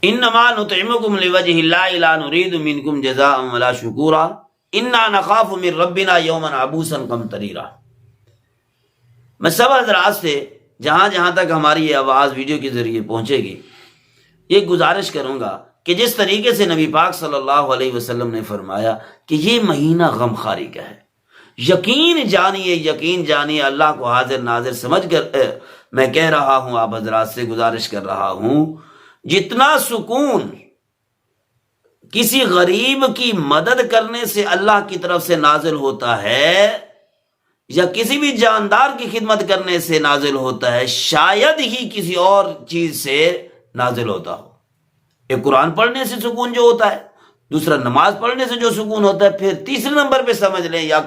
انما نطعمکم لوجہ اللہ لا نرید منکم جزاء ولا شکورا انا نخاف من ربنا یوما عبوسا قمطریرا۔ میں سب حضرات سے جہاں جہاں تک ہماری یہ آواز ویڈیو کے ذریعے پہنچے گی یہ گزارش کروں گا کہ جس طریقے سے نبی پاک صلی اللہ علیہ وسلم نے فرمایا کہ یہ مہینہ غم خاری کا ہے، یقین جانیے اللہ کو حاضر ناظر سمجھ کر میں کہہ رہا ہوں، آپ حضرات سے گزارش کر رہا ہوں، جتنا سکون کسی غریب کی مدد کرنے سے اللہ کی طرف سے نازل ہوتا ہے یا کسی بھی جاندار کی خدمت کرنے سے نازل ہوتا ہے، شاید ہی کسی اور چیز سے نازل ہوتا ہو۔ ایک قرآن پڑھنے سے سکون جو ہوتا ہے، دوسرا نماز پڑھنے سے جو سکون ہوتا ہے، پھر تیسرے نمبر پہ سمجھ لیں یا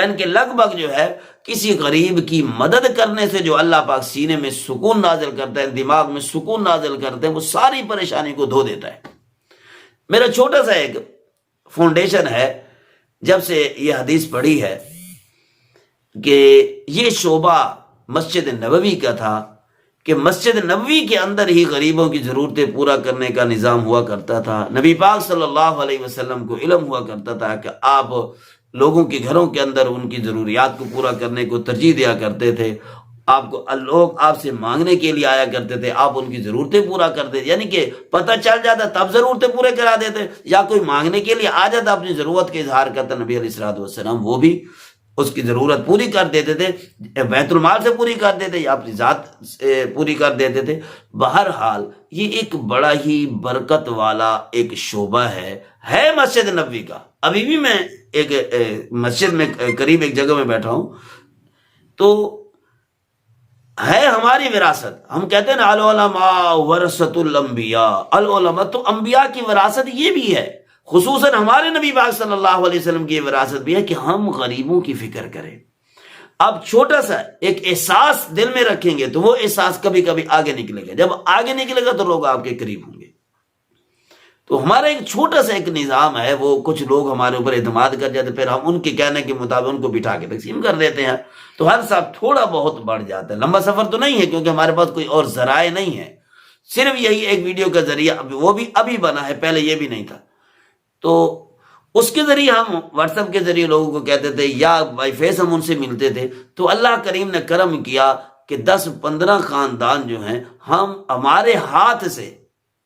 ان کے لگ بھگ جو ہے کسی غریب کی مدد کرنے سے جو اللہ پاک سینے میں سکون نازل کرتا ہے، دماغ میں سکون نازل کرتے ہیں، وہ ساری پریشانی کو دھو دیتا ہے۔ میرا چھوٹا سا ایک فاؤنڈیشن ہے، جب سے یہ حدیث پڑھی ہے کہ یہ شعبہ مسجد نبوی کا تھا کہ مسجد نبوی کے اندر ہی غریبوں کی ضرورتیں پورا کرنے کا نظام ہوا کرتا تھا۔ نبی پاک صلی اللہ علیہ وسلم کو علم ہوا کرتا تھا کہ آپ لوگوں کے گھروں کے اندر ان کی ضروریات کو پورا کرنے کو ترجیح دیا کرتے تھے، لوگ آپ سے مانگنے کے لیے آیا کرتے تھے، آپ ان کی ضرورتیں پورا کرتے تھے، یعنی کہ پتہ چل جاتا تب ضرورتیں پورے کرا دیتے، یا کوئی مانگنے کے لیے آ جاتا اپنی ضرورت کے اظہار کرتا، نبی علیہ الصلوۃ والسلام وہ بھی اس کی ضرورت پوری کر دیتے تھے، بیت المال سے پوری کر دیتے یا اپنی ذات سے پوری کر دیتے تھے۔ بہرحال یہ ایک بڑا ہی برکت والا ایک شعبہ ہے مسجد نبوی کا۔ ابھی بھی میں ایک مسجد میں قریب ایک جگہ میں بیٹھا ہوں، تو ہے ہماری وراثت، ہم کہتے ہیں نا العلماء ورثۃ الانبیاء، العلماء تو انبیاء کی وراثت یہ بھی ہے، خصوصاً ہمارے نبی پاک صلی اللہ علیہ وسلم کی یہ وراثت بھی ہے کہ ہم غریبوں کی فکر کریں۔ اب چھوٹا سا ایک احساس دل میں رکھیں گے تو وہ احساس کبھی کبھی آگے نکلے گا، جب آگے نکلے گا تو لوگ آپ کے قریب ہوں گے۔ تو ہمارا ایک چھوٹا سا ایک نظام ہے، وہ کچھ لوگ ہمارے اوپر اعتماد کر جاتے، پھر ہم ان کے کہنے کے مطابق ان کو بٹھا کے تقسیم کر دیتے ہیں، تو ہر سال تھوڑا بہت بڑھ جاتا ہے۔ لمبا سفر تو نہیں ہے کیونکہ ہمارے پاس کوئی اور ذرائع نہیں ہے، صرف یہی ایک ویڈیو کا ذریعہ، وہ بھی ابھی بنا ہے، پہلے یہ بھی نہیں تھا، تو اس کے ذریعے ہم واٹس ایپ کے ذریعے لوگوں کو کہتے تھے یا بائی فیس ہم ان سے ملتے تھے۔ تو اللہ کریم نے کرم کیا کہ 10-15 خاندان جو ہیں ہم ہمارے ہاتھ سے،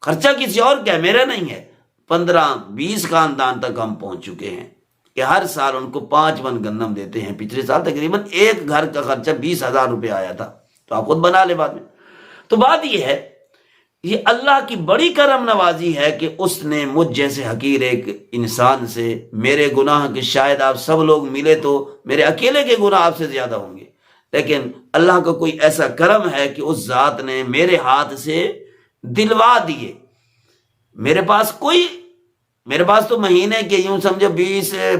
خرچہ کسی اور کا میرا نہیں ہے، 15-20 خاندان تک ہم پہنچ چکے ہیں کہ ہر سال ان کو 5 من گندم دیتے ہیں۔ پچھلے سال تقریباً ایک گھر کا خرچہ 20,000 روپے آیا تھا، تو آپ خود بنا لے بعد میں۔ تو بات یہ ہے، یہ اللہ کی بڑی کرم نوازی ہے کہ اس نے مجھ جیسے حقیر ایک انسان سے، میرے گناہ کے شاید آپ سب لوگ ملے تو میرے اکیلے کے گناہ آپ سے زیادہ ہوں گے، لیکن اللہ کا کوئی ایسا کرم ہے کہ اس ذات نے میرے ہاتھ سے دلوا دیے۔ میرے پاس تو مہینے کے یوں سمجھو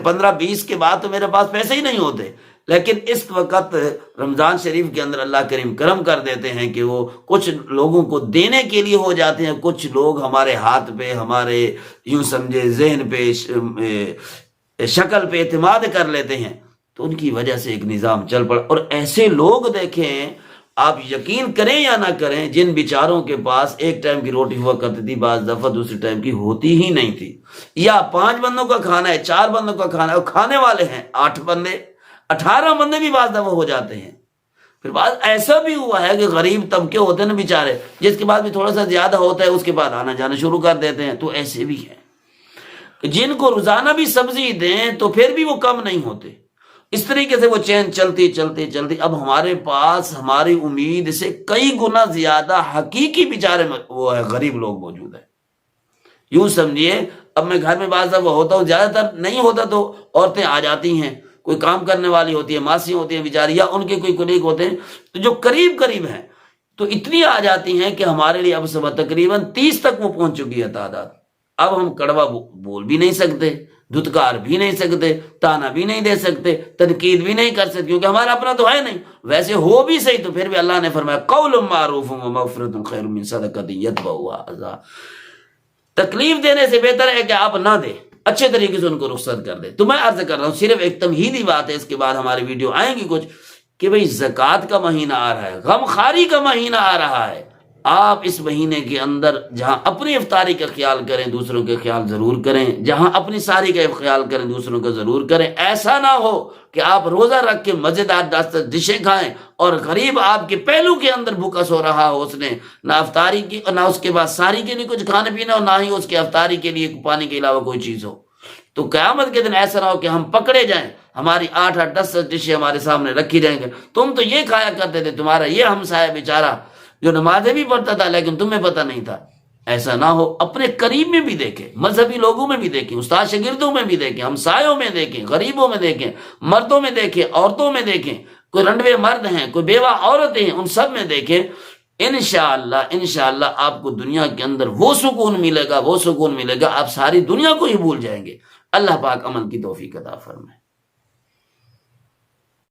15-20 کے بعد تو میرے پاس پیسے ہی نہیں ہوتے، لیکن اس وقت رمضان شریف کے اندر اللہ کریم کرم کر دیتے ہیں کہ وہ کچھ لوگوں کو دینے کے لیے ہو جاتے ہیں، کچھ لوگ ہمارے ہاتھ پہ، ہمارے یوں سمجھے ذہن پہ، شکل پہ اعتماد کر لیتے ہیں، تو ان کی وجہ سے ایک نظام چل پڑا۔ اور ایسے لوگ دیکھیں، آپ یقین کریں یا نہ کریں، جن بیچاروں کے پاس ایک ٹائم کی روٹی ہوا کرتی تھی، بعض دفعہ دوسری ٹائم کی ہوتی ہی نہیں تھی، یا 5 بندوں کا کھانا ہے، 4 بندوں کا کھانا ہے، اور کھانے والے ہیں 8 بندے، 18 بندے بھی بعض دفعہ ہو جاتے ہیں۔ پھر بعض ایسا بھی ہوا ہے کہ غریب طبقے ہوتے ہیں نا بیچارے، جس کے بعد بھی تھوڑا سا زیادہ ہوتا ہے اس کے بعد آنا جانا شروع کر دیتے ہیں، تو ایسے بھی ہیں جن کو روزانہ بھی سبزی دیں تو پھر بھی وہ کم نہیں ہوتے۔ اس طریقے سے وہ چین چلتی چلتی چلتی اب ہمارے پاس ہماری امید سے کئی گنا زیادہ حقیقی بیچارے وہ ہے غریب لوگ موجود ہیں۔ یوں سمجھیے، اب میں گھر میں بعض دفعہ ہوتا ہوں، زیادہ تر نہیں ہوتا تو عورتیں آ جاتی ہیں، کوئی کام کرنے والی ہوتی ہے، ماسی ہوتی ہیں بیچاری، یا ان کے کوئی کولیگ ہوتے ہیں، تو جو قریب ہیں تو اتنی آ جاتی ہیں کہ ہمارے لیے اب صبح تقریباً 30 تک وہ پہنچ چکی ہے تعداد۔ اب ہم کڑوا بول بھی نہیں سکتے، دھتکار بھی نہیں سکتے، تانا بھی نہیں دے سکتے، تنقید بھی نہیں کر سکتے، کیونکہ ہمارا اپنا تو ہے نہیں۔ ویسے ہو بھی صحیح تو پھر بھی اللہ نے فرمایا قول معروف ومغفرۃ خیر من صدقۃ یتبعها اذى، تکلیف دینے سے بہتر ہے کہ آپ نہ دیں، اچھے طریقے سے ان کو رخصت کر دیں۔ تو میں عرض کر رہا ہوں، صرف ایک تمہیدی بات ہے، اس کے بعد ہماری ویڈیو آئیں گی کچھ، کہ بھئی زکوٰۃ کا مہینہ آ رہا ہے، غم خاری کا مہینہ آ رہا ہے، آپ اس مہینے کے اندر جہاں اپنی افطاری کا خیال کریں دوسروں کا خیال ضرور کریں، جہاں اپنی ساری کا خیال کریں دوسروں کا ضرور کریں۔ ایسا نہ ہو کہ آپ روزہ رکھ کے مزیدار 10 ڈشیں کھائیں اور غریب آپ کے پہلو کے اندر بھوکا سو رہا ہو، اس نے نہ افطاری کی اور نہ اس کے بعد ساری کے لیے کچھ کھانے پینا اور نہ ہی اس کے افطاری کے لیے پانی کے علاوہ کوئی چیز ہو۔ تو قیامت کے دن ایسا نہ ہو کہ ہم پکڑے جائیں، ہماری 8 10 ڈشیں ہمارے سامنے رکھی جائیں گے، تم تو یہ کھایا کرتے تھے، تمہارا یہ ہمسایہ بیچارہ جو نمازیں بھی پڑھتا تھا لیکن تمہیں پتہ نہیں تھا۔ ایسا نہ ہو۔ اپنے قریب میں بھی دیکھیں، مذہبی لوگوں میں بھی دیکھیں، استاد شاگردوں میں بھی دیکھیں، ہمسایوں میں دیکھیں، غریبوں میں دیکھیں، مردوں میں دیکھیں، عورتوں میں دیکھیں، کوئی رنڈوے مرد ہیں، کوئی بیوہ عورتیں ہیں، ان سب میں دیکھیں۔ انشاءاللہ آپ کو دنیا کے اندر وہ سکون ملے گا، وہ سکون ملے گا، آپ ساری دنیا کو ہی بھول جائیں گے۔ اللہ پاک عمل کی توفیق عطا فرمائے۔